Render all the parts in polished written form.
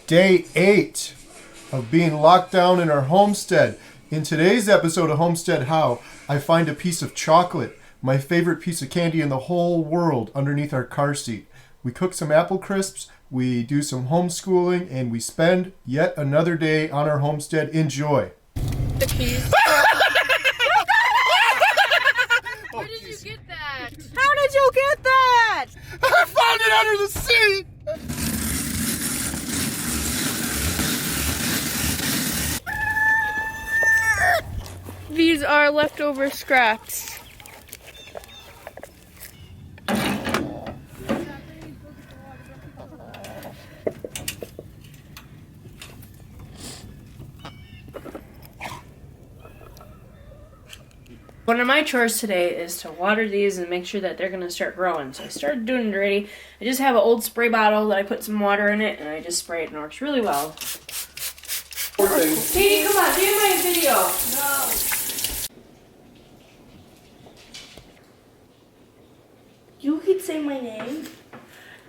Day 8 of being locked down in our homestead. In today's episode of Homestead How, I find a piece of chocolate, my favorite piece of candy in the whole world, underneath our car seat. We cook some apple crisps, we do some homeschooling, and we spend yet another day on our homestead. Enjoy. The keys. Where did you get that? How did you get that? I found it under the seat! These are leftover scraps. One of my chores today is to water these and make sure that they're going to start growing. So I started doing it already. I just have an old spray bottle that I put some water in it and I just spray it and it works really well. Katie, come on, do my video. No. You could say my name.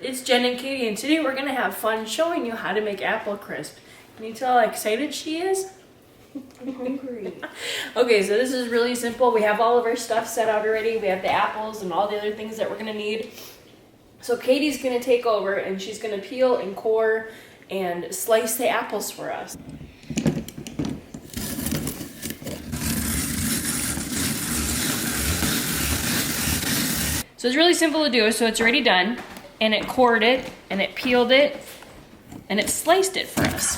It's Jen and Katie, and today we're going to have fun showing you how to make apple crisp. Can you tell how excited she is? I'm hungry. Okay, so this is really simple. We have all of our stuff set out already. We have the apples and all the other things that we're going to need. So Katie's going to take over, and she's going to peel and core and slice the apples for us. So it's really simple to do. So it's already done, and it cored it, and it peeled it, and it sliced it for us.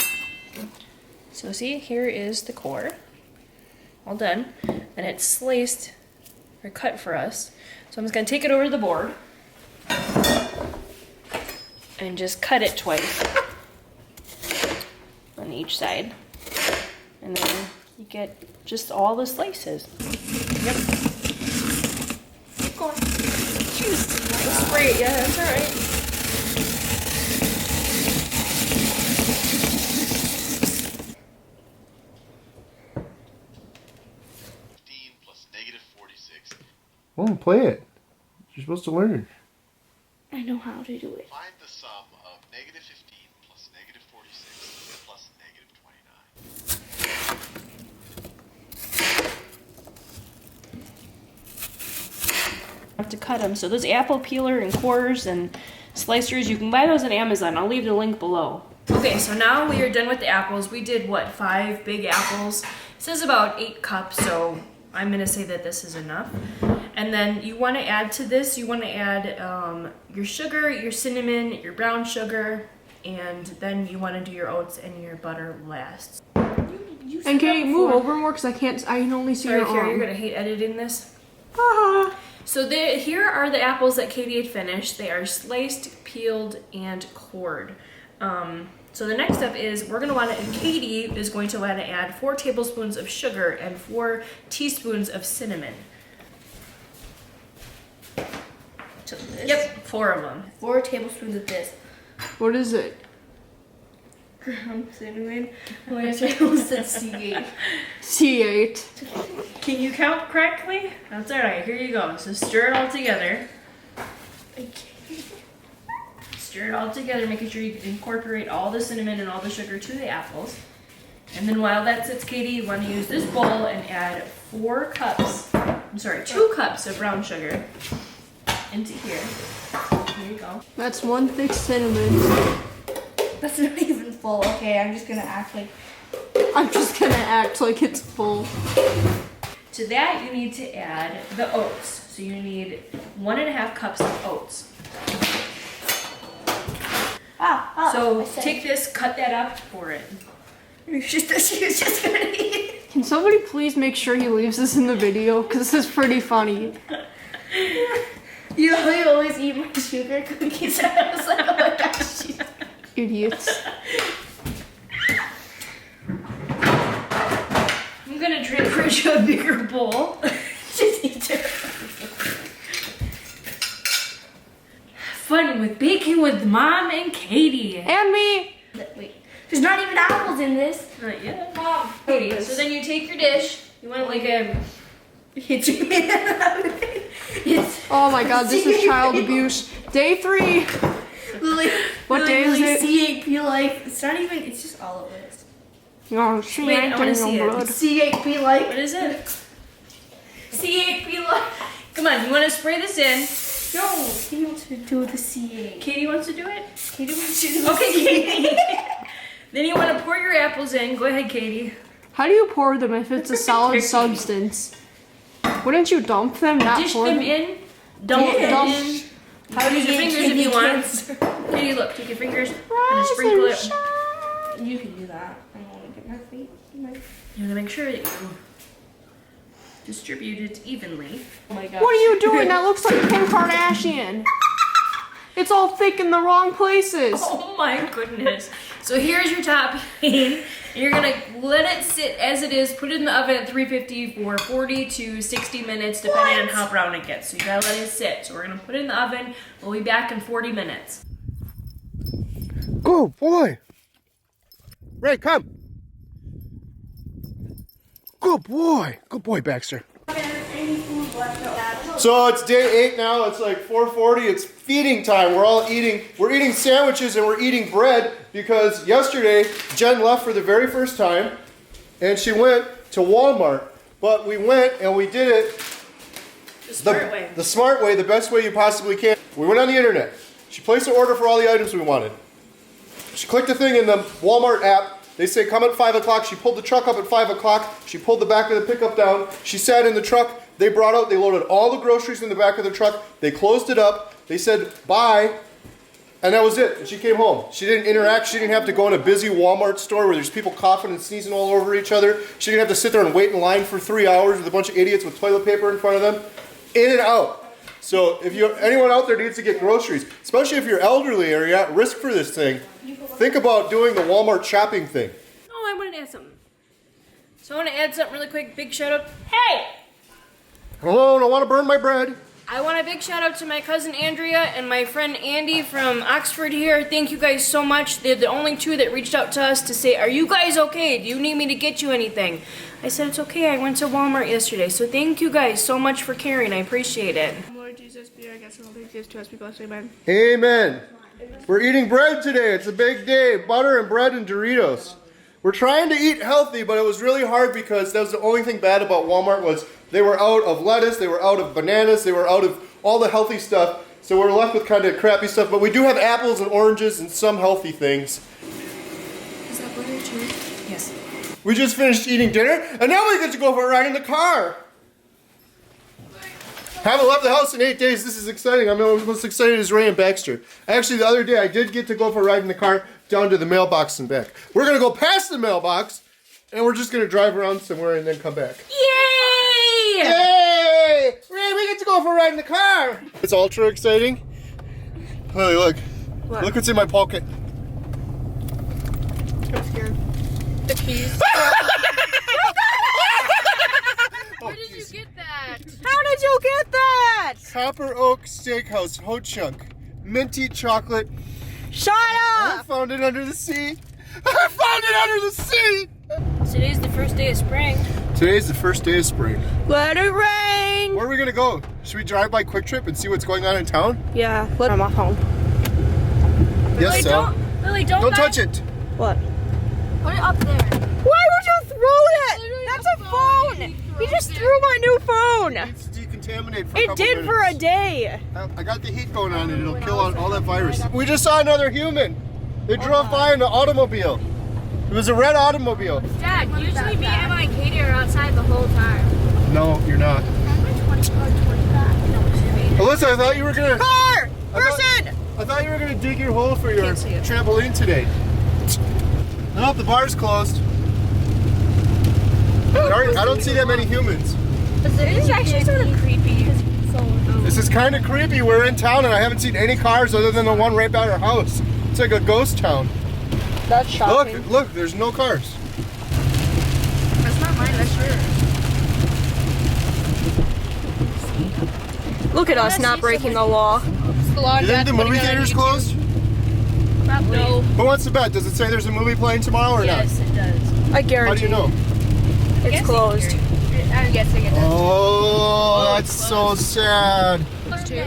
So see, here is the core, all done, and it's sliced or cut for us. So I'm just gonna take it over to the board and just cut it twice on each side, and then you get just all the slices. Yep. Go on. Jeez, spray it. Yeah, that's all right. Well, play it. You're supposed to learn. I know how to do it. Find the sum of negative 15 plus negative 46 plus negative 29. I have to cut them. So those apple peeler and cores and slicers, you can buy those on Amazon. I'll leave the link below. Okay, so now we are done with the apples. We did, what, 5 big apples? It says about 8 cups, so I'm gonna say that this is enough. And then you wanna add to this, you wanna add your sugar, your cinnamon, your brown sugar, and then you wanna do your oats and your butter last. And Katie, move over more because I can only see your Sorry, arm. you're gonna hate editing this. Ah. So here are the apples that Katie had finished. They are sliced, peeled, and cored. So the next step is Katie is going to want to add 4 tablespoons of sugar and 4 teaspoons of cinnamon. So this? Yep, 4 of them. 4 tablespoons of this. What is it? Ground cinnamon. Oh, I almost said C8. C8. Can you count correctly? That's all right. Here you go. So stir it all together. Stir it all together, making sure you incorporate all the cinnamon and all the sugar to the apples. And then while that sits, Katie, you want to use this bowl and add 2 cups of brown sugar into here. Here you go. That's 1 thick cinnamon. That's not even full. Okay, I'm just gonna act like it's full. To that, you need to add the oats. So you need 1.5 cups of oats. So take this, cut that up for it. She was just gonna eat it. Can somebody please make sure he leaves this in the video? Because this is pretty funny. You know, you always eat my sugar cookies. I was like, oh my gosh. Idiots. I'm gonna transfer it to a bigger bowl. Just eat it. Fun with baking with Mom and Katie. And me! Wait, there's not even apples in this. Not yet. Mom. Katie, so then you take your dish. You want like a... Hit you. Oh my god, this is child abuse. Day 3. Lily, What day is it? C8P like. It's not even. It's just all of it. No, she Wait, ain't I wanna in see no it. blood. C8P like. What is it? C8P like. Come on, you want to spray this in? No, Katie wants to do the C8. Katie wants to do it? Katie wants to do the Okay, C8. Katie. Then you want to pour your apples in. Go ahead, Katie. How do you pour them if it's a solid substance? Wouldn't you dump them, not Dish pour them them? in. Dump them Dump. in. How do Use you your get fingers if you want. cancer? Katie, look. Take your fingers and Rise sprinkle and it. shine. You can do that. I don't want to get my feet. You want to make sure that you distribute it evenly. Oh my gosh. What are you doing? That looks like Kim Kardashian. It's all thick in the wrong places. Oh my goodness. So here's your topping. You're gonna let it sit as it is, put it in the oven at 350 for 40 to 60 minutes, depending on how brown it gets. So you gotta let it sit. So we're gonna put it in the oven. We'll be back in 40 minutes. Good boy. Ray, come. Good boy. Good boy, Baxter. So it's day 8 now. It's like 4:40. It's feeding time. We're all eating. We're eating sandwiches and we're eating bread because yesterday Jen left for the very first time and she went to Walmart. But we went and we did it The smart way. the smart way, the best way you possibly can. We went on the internet. She placed an order for all the items we wanted. She clicked the thing in the Walmart app. They say come at 5 o'clock. She pulled the truck up at 5 o'clock. She pulled the back of the pickup down. She sat in the truck. They brought out, they loaded all the groceries in the back of the truck. They closed it up. They said bye. And that was it. And she came home. She didn't interact. She didn't have to go in a busy Walmart store where there's people coughing and sneezing all over each other. She didn't have to sit there and wait in line for 3 hours with a bunch of idiots with toilet paper in front of them. In and out. So if anyone out there needs to get groceries, especially if you're elderly or you're at risk for this thing, think about doing the Walmart shopping thing. Oh, I wanted to add something. So I want to add something really quick. Big shout out. Hey! Hello, I don't want to burn my bread. I want a big shout out to my cousin Andrea and my friend Andy from Oxford here. Thank you guys so much. They're the only two that reached out to us to say, are you guys okay? Do you need me to get you anything? I said, it's okay. I went to Walmart yesterday. So thank you guys so much for caring. I appreciate it. Lord Jesus, be our guest and all things gives to us. Be blessed. Amen. Amen. We're eating bread today. It's a big day. Butter and bread and Doritos. We're trying to eat healthy, but it was really hard because that was the only thing bad about Walmart was they were out of lettuce, they were out of bananas, they were out of all the healthy stuff. So we're left with kind of crappy stuff, but we do have apples and oranges and some healthy things. Is that butter too? Yes. We just finished eating dinner, and now we get to go for a ride in the car. Haven't left the house in 8 days. This is exciting. I'm almost excited as Ray and Baxter. Actually, the other day I did get to go for a ride in the car down to the mailbox and back. We're going to go past the mailbox, and we're just going to drive around somewhere and then come back. Yay! Yay! Ray, we get to go for a ride in the car. It's ultra exciting. Lily, look. What? Look what's in my pocket. I'm scared. The keys. Where did you get that? How did you get that? Copper Oak Steakhouse Ho Chunk. Minty chocolate. Shut I up! found it under the seat. I found it under the seat. Today's the first day of spring. Today's the first day of spring. Let it rain! Where are we gonna go? Should we drive by Quick Trip and see what's going on in town? Yeah, let him off home. Yes, so. Lily, Don't touch it. What? Put it up there. Why would you throw it? That's a phone! He just threw my new phone! It's decontaminated for a It couple did minutes. for a day. I got the heat going on and it'll kill out all that virus. We just saw another human. They drove by in an automobile. It was a red automobile. Dad, usually me, Emma, and Katie are outside the whole time. No, you're not. Alyssa, I thought you were gonna. Car! Person! I thought you were gonna dig your hole for your trampoline today. No, the bar's closed. I don't see that many humans. This is actually sort of creepy. This is kind of creepy. We're in town and I haven't seen any cars other than the one right by our house. It's like a ghost town. That's shocking. Look, there's no cars. That's not mine, that's yours. Look at us not breaking the law. Do you think the movie theater's closed? No. Who wants to bet? Does it say there's a movie playing tomorrow or Yes, it does. I not? guarantee How do you know? it's closed. I'm guessing it does. Oh, that's so sad.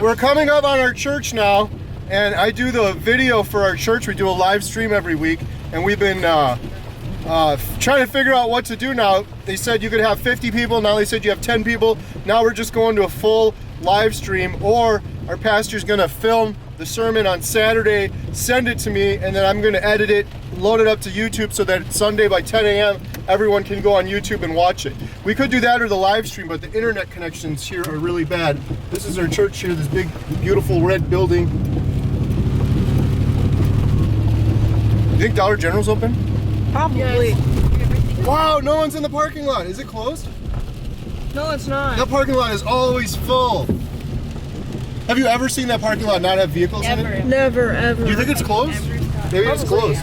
We're coming up on our church now, and I do the video for our church. We do a live stream every week, and we've been trying to figure out what to do now. They said you could have 50 people, now they said you have 10 people. Now we're just going to a full live stream, or our pastor's gonna film the sermon on Saturday, send it to me, and then I'm gonna edit it, load it up to YouTube so that Sunday by 10 a.m. everyone can go on YouTube and watch it. We could do that or the live stream, but the internet connections here are really bad. This is our church here, this big, beautiful red building. You think Dollar General's open? Probably. Wow, no one's in the parking lot. Is it closed? No, it's not. That parking lot is always full. Have you ever seen that parking lot not have vehicles in it? Never, ever. Do you think it's closed? Maybe it's closed.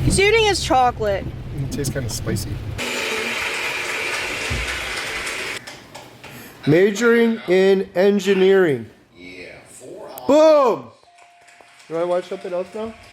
He's eating his chocolate. It tastes kind of spicy. Majoring in engineering. Yeah. Boom! You want to watch something else now?